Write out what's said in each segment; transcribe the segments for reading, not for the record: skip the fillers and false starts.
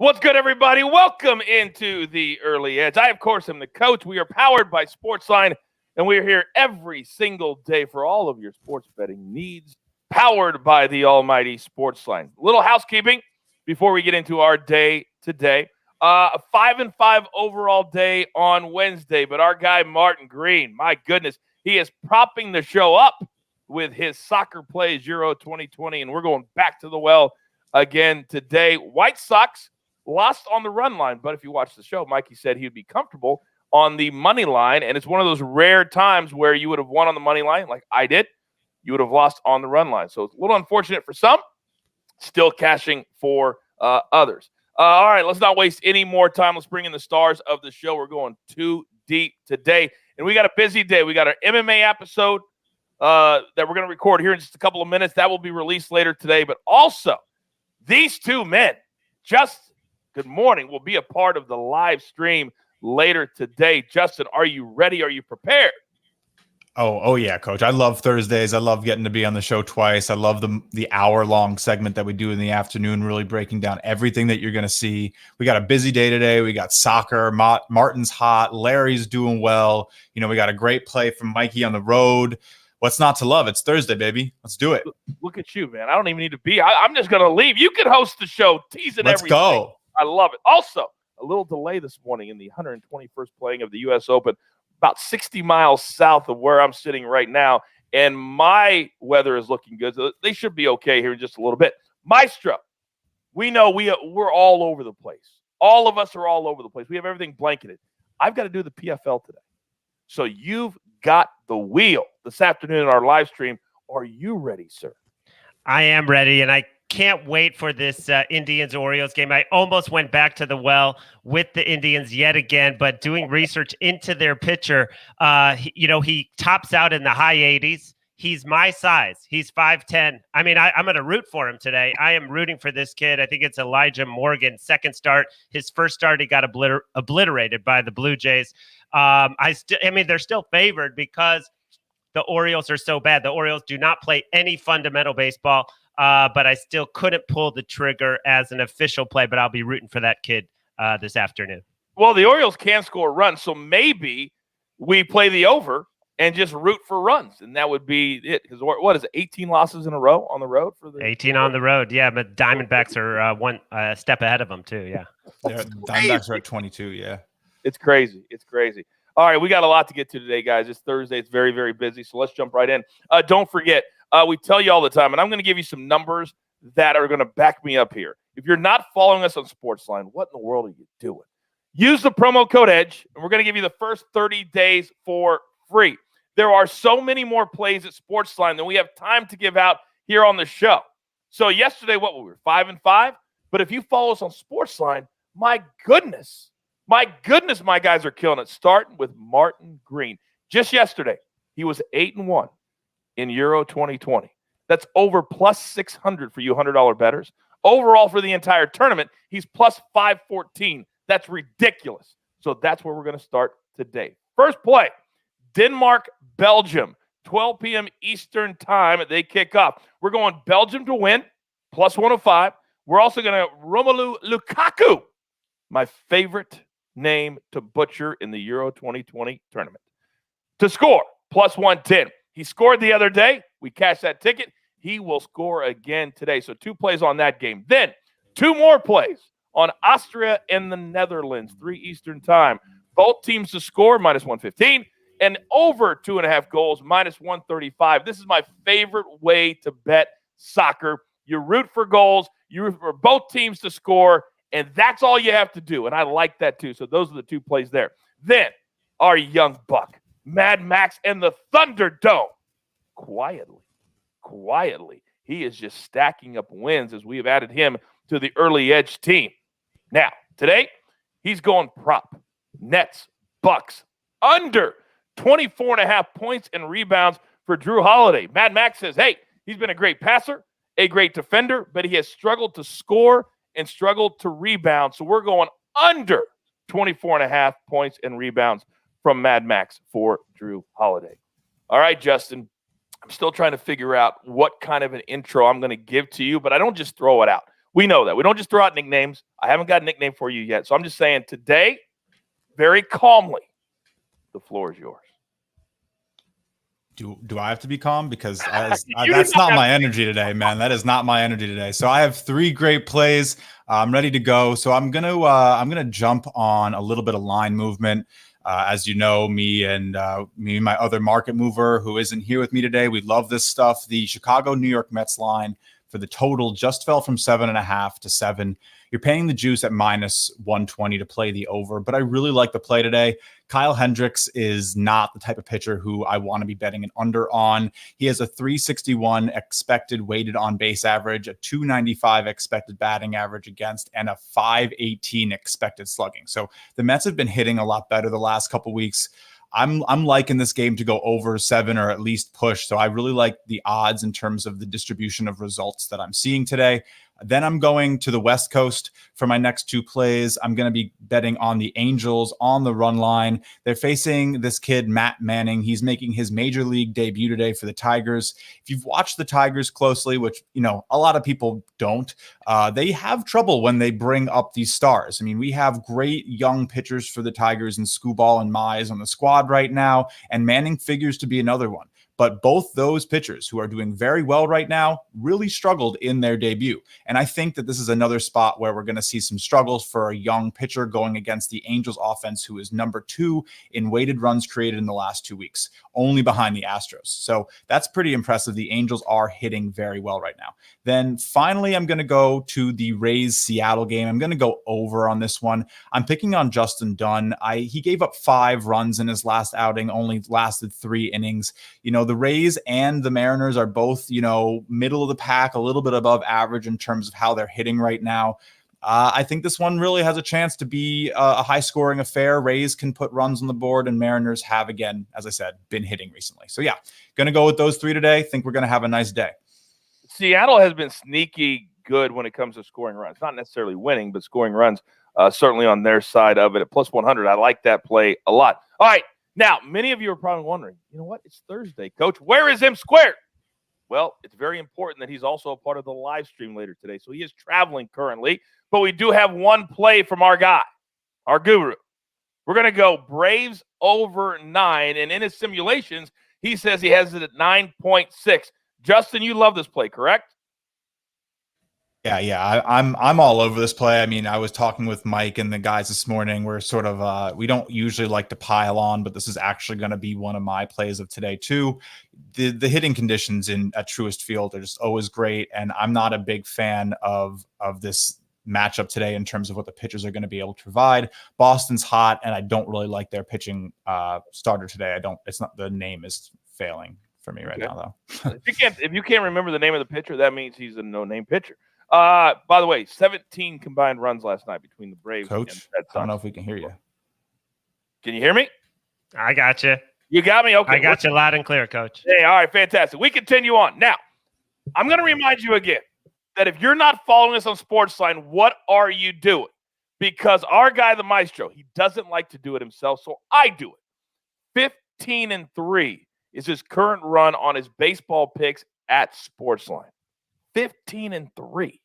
What's good, everybody? Welcome into the Early Edge. I, of course, am the coach. We are powered by SportsLine, and we are here every single day for all of your sports betting needs, powered by the almighty SportsLine. Little housekeeping before we get into our day today. A 5-5 overall day on Wednesday, but our guy Martin Green, my goodness, he is propping the show up with his Soccer Plays Euro 2020, and we're going back to the well again today. White Sox lost on the run line, but if you watch the show, Mikey said he would be comfortable on the money line, and it's one of those rare times where you would have won on the money line, like I did. You would have lost on the run line. So it's a little unfortunate for some, still cashing for others. All right, let's not waste any more time. Let's bring in the stars of the show. We're going too deep today, and we got a busy day. We got our MMA episode that we're going to record here in just a couple of minutes. That will be released later today, but also these two men, good morning, will be a part of the live stream later today. Justin, are you ready? Are you prepared? Oh yeah, Coach. I love Thursdays. I love getting to be on the show twice. I love the hour-long segment that we do in the afternoon, really breaking down everything that you're going to see. We got a busy day today. We got soccer. Martin's hot. Larry's doing well. We got a great play from Mikey on the road. What's not to love? It's Thursday, baby. Let's do it. Look at you, man. I don't even need to be. I'm just going to leave. You can host the show, teasing Let's everything. Go. I love it. Also, a little delay this morning in the 121st playing of the U.S. Open, about 60 miles south of where I'm sitting right now, and my weather is looking good. So they should be okay here in just a little bit. Maestro, we know we're all over the place. All of us are all over the place. We have everything blanketed. I've got to do the PFL today. So you've got the wheel this afternoon in our live stream. Are you ready, sir? I am ready, and I can't wait for this Indians-Orioles game. I almost went back to the well with the Indians yet again, but doing research into their pitcher, he tops out in the high 80s. He's my size. He's 5'10". I mean, I'm going to root for him today. I am rooting for this kid. I think it's Elijah Morgan, second start. His first start, he got obliterated by the Blue Jays. They're still favored because the Orioles are so bad. The Orioles do not play any fundamental baseball. But I still couldn't pull the trigger as an official play, but I'll be rooting for that kid this afternoon. Well, the Orioles can score runs, so maybe we play the over and just root for runs, and that would be it. Because what is it, 18 losses in a row on the road? 18 on the road, yeah, but Diamondbacks are one step ahead of them, too, yeah. Diamondbacks are at 22, yeah. It's crazy. All right, we got a lot to get to today, guys. It's Thursday. It's very, very busy, so let's jump right in. Don't forget, we tell you all the time, and I'm going to give you some numbers that are going to back me up here. If you're not following us on SportsLine, what in the world are you doing? Use the promo code EDGE, and we're going to give you the first 30 days for free. There are so many more plays at SportsLine than we have time to give out here on the show. So yesterday, what were we? 5-5? But if you follow us on SportsLine, my goodness, my guys are killing it. Starting with Martin Green. Just yesterday, he was 8-1. in Euro 2020. That's over plus 600 for you $100 bettors. Overall for the entire tournament, he's plus 514. That's ridiculous. So that's where we're going to start today. First play, Denmark, Belgium, 12 p.m. Eastern time. They kick off. We're going Belgium to win, plus 105. We're also going to Romelu Lukaku, my favorite name to butcher in the Euro 2020 tournament, to score, plus 110. He scored the other day. We cashed that ticket. He will score again today. So 2 plays on that game. Then 2 more plays on Austria and the Netherlands, 3 Eastern time. Both teams to score, minus 115. And over 2.5 goals, minus 135. This is my favorite way to bet soccer. You root for goals. You root for both teams to score. And that's all you have to do. And I like that too. So those are the 2 plays there. Then our young buck, Mad Max and the Thunderdome. Quietly, he is just stacking up wins as we have added him to the early edge team. Now, today, he's going prop, Nets, Bucks, under 24.5 points and rebounds for Drew Holiday. Mad Max says, hey, he's been a great passer, a great defender, but he has struggled to score and struggled to rebound. So we're going under 24.5 points and rebounds from Mad Max for Drew Holiday. All right, Justin, I'm still trying to figure out what kind of an intro I'm going to give to you, but I don't just throw it out. We know that. We don't just throw out nicknames. I haven't got a nickname for you yet. So I'm just saying today, very calmly, the floor is yours. Do I have to be calm? Because that's not my energy today, man. That is not my energy today. So I have 3 great plays. I'm ready to go. So I'm gonna jump on a little bit of line movement. As you know, me and my other market mover who isn't here with me today, we love this stuff. The Chicago New York Mets line for the total just fell from 7.5 to 7. You're paying the juice at -120 to play the over, but I really like the play today. Kyle Hendricks is not the type of pitcher who I want to be betting an under on. He has a 361 expected weighted on base average, a 295 expected batting average against, and a 518 expected slugging. So the Mets have been hitting a lot better the last couple weeks. I'm liking this game to go over 7 or at least push. So I really like the odds in terms of the distribution of results that I'm seeing today. Then I'm going to the West Coast for my next 2 plays. I'm going to be betting on the Angels on the run line. They're facing this kid, Matt Manning. He's making his major league debut today for the Tigers. If you've watched the Tigers closely, which, a lot of people don't, they have trouble when they bring up these stars. I mean, we have great young pitchers for the Tigers and Skubal and Mize on the squad right now, and Manning figures to be another one. But both those pitchers who are doing very well right now really struggled in their debut. And I think that this is another spot where we're going to see some struggles for a young pitcher going against the Angels offense, who is number 2 in weighted runs created in the last 2 weeks, only behind the Astros. So that's pretty impressive. The Angels are hitting very well right now. Then finally, I'm going to go to the Rays Seattle game. I'm going to go over on this one. I'm picking on Justin Dunn. He gave up 5 runs in his last outing, only lasted 3 innings. The Rays and the Mariners are both, middle of the pack, a little bit above average in terms of how they're hitting right now. I think this one really has a chance to be a high-scoring affair. Rays can put runs on the board, and Mariners have, again, as I said, been hitting recently. So, yeah, going to go with those 3 today. Think we're going to have a nice day. Seattle has been sneaky good when it comes to scoring runs. Not necessarily winning, but scoring runs, certainly on their side of it at +100. I like that play a lot. All right. Now, many of you are probably wondering, you know what? It's Thursday, Coach. Where is M Squared? Well, it's very important that he's also a part of the live stream later today. So he is traveling currently, but we do have one play from our guy, our guru. We're going to go Braves over 9, and in his simulations, he says he has it at 9.6. Justin, you love this play, correct? Yeah. I'm all over this play. I mean, I was talking with Mike and the guys this morning. We're sort of we don't usually like to pile on, but this is actually going to be one of my plays of today too. The hitting conditions at Truist Field are just always great, and I'm not a big fan of this matchup today in terms of what the pitchers are going to be able to provide. Boston's hot, and I don't really like their pitching starter today. It's not, the name is failing for me right now though. If you can't remember the name of the pitcher, that means he's a no-name pitcher. By the way, 17 combined runs last night between the Braves Coach, and the Red Sox. I don't know if we can hear you. Can you hear me? I got you. You got me? Okay. I got you loud and clear, Coach. Hey, all right, fantastic. We continue on. Now, I'm going to remind you again that if you're not following us on SportsLine, what are you doing? Because our guy, the Maestro, he doesn't like to do it himself, so I do it. 15-3 is his current run on his baseball picks at SportsLine. 15-3.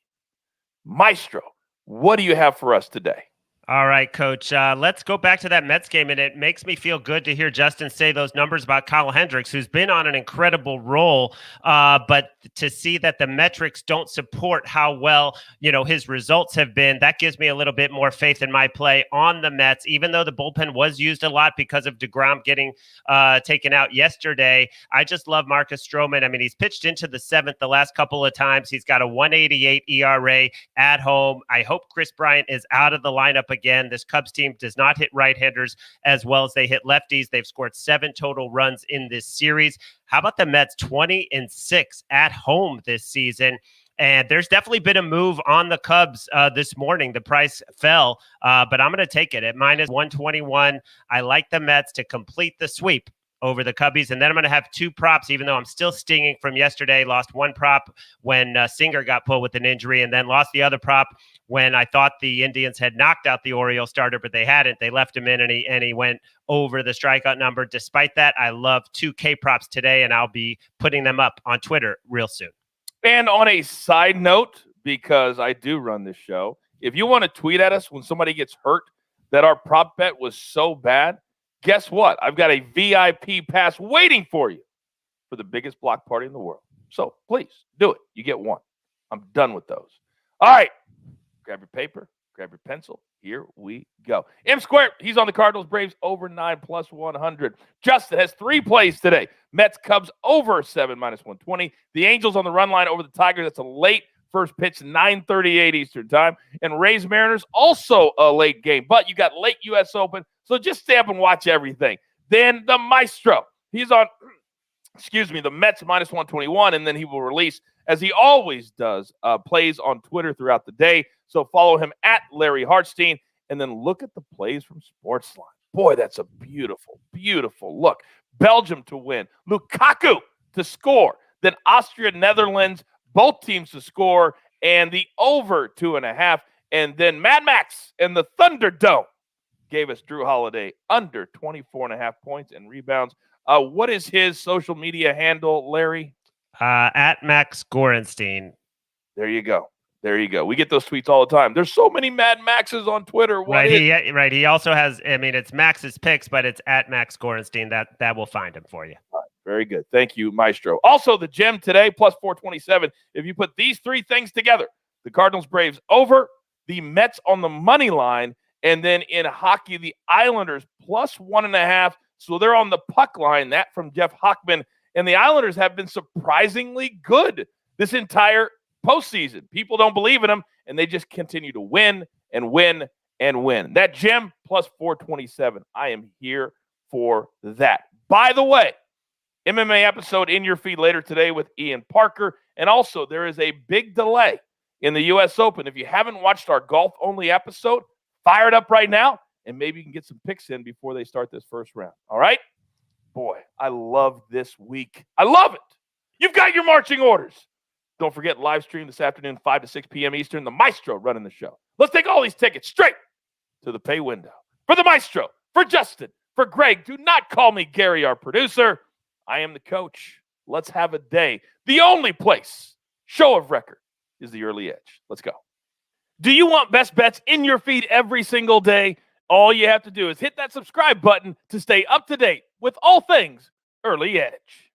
Maestro, what do you have for us today? All right, Coach. Let's go back to that Mets game, and it makes me feel good to hear Justin say those numbers about Kyle Hendricks, who's been on an incredible roll. But to see that the metrics don't support how well, his results have been, that gives me a little bit more faith in my play on the Mets, even though the bullpen was used a lot because of DeGrom getting taken out yesterday. I just love Marcus Stroman. I mean, he's pitched into the 7th the last couple of times. He's got a 1.88 ERA at home. I hope Chris Bryant is out of the lineup again. This Cubs team does not hit right-handers as well as they hit lefties. They've scored 7 total runs in this series. How about the Mets 20-6 at home this season? And there's definitely been a move on the Cubs this morning. The price fell, but I'm going to take it at -121. I like the Mets to complete the sweep over the Cubbies. And then I'm going to have 2 props, even though I'm still stinging from yesterday. Lost one prop when Singer got pulled with an injury, and then lost the other prop when I thought the Indians had knocked out the Orioles starter, but they hadn't. They left him in, and he went over the strikeout number. Despite that, I love 2 K props today, and I'll be putting them up on Twitter real soon. And on a side note, because I do run this show. If you want to tweet at us when somebody gets hurt that our prop bet was so bad, guess what? I've got a VIP pass waiting for you for the biggest block party in the world. So please do it. You get one. I'm done with those. All right. Grab your paper. Grab your pencil. Here we go. M Square, he's on the Cardinals Braves over 9 plus 100. Justin has 3 plays today. Mets Cubs over 7 minus 120. The Angels on the run line over the Tigers. That's a late first pitch, 9:38 Eastern time. And Rays Mariners also a late game. But you got late U.S. Open. So just stay up and watch everything. Then the Maestro. He's on, the Mets minus 121. And then he will release, as he always does, plays on Twitter throughout the day. So follow him at Larry Hartstein, and then look at the plays from SportsLine. Boy, that's a beautiful, beautiful look. Belgium to win. Lukaku to score. Then Austria, Netherlands, both teams to score, and the over 2.5. And then Mad Max and the Thunderdome gave us Drew Holiday under 24.5 points and rebounds. What is his social media handle, Larry? At Max Gorenstein. There you go. There you go. We get those tweets all the time. There's so many Mad Maxes on Twitter. Right. He also has, it's Max's picks, but it's at Max Gorenstein. That will find him for you. All right, very good. Thank you, Maestro. Also, the gem today, plus 427. If you put these 3 things together, the Cardinals Braves over, the Mets on the money line, and then in hockey, the Islanders plus 1.5. So they're on the puck line. That from Jeff Hockman. And the Islanders have been surprisingly good this entire postseason. People don't believe in them, and they just continue to win and win and win. That gem plus 427. I am here for that. By the way, MMA episode in your feed later today with Ian Parker. And also, there is a big delay in the U.S. Open. If you haven't watched our golf-only episode, fire it up right now, and maybe you can get some picks in before they start this first round. All right? Boy, I love this week. I love it. You've got your marching orders. Don't forget, live stream this afternoon, 5 to 6 p.m. Eastern. The Maestro running the show. Let's take all these tickets straight to the pay window. For the Maestro, for Justin, for Greg, do not call me Gary, our producer. I am the coach. Let's have a day. The only place, show of record, is the early edge. Let's go. Do you want best bets in your feed every single day? All you have to do is hit that subscribe button to stay up to date with all things early edge.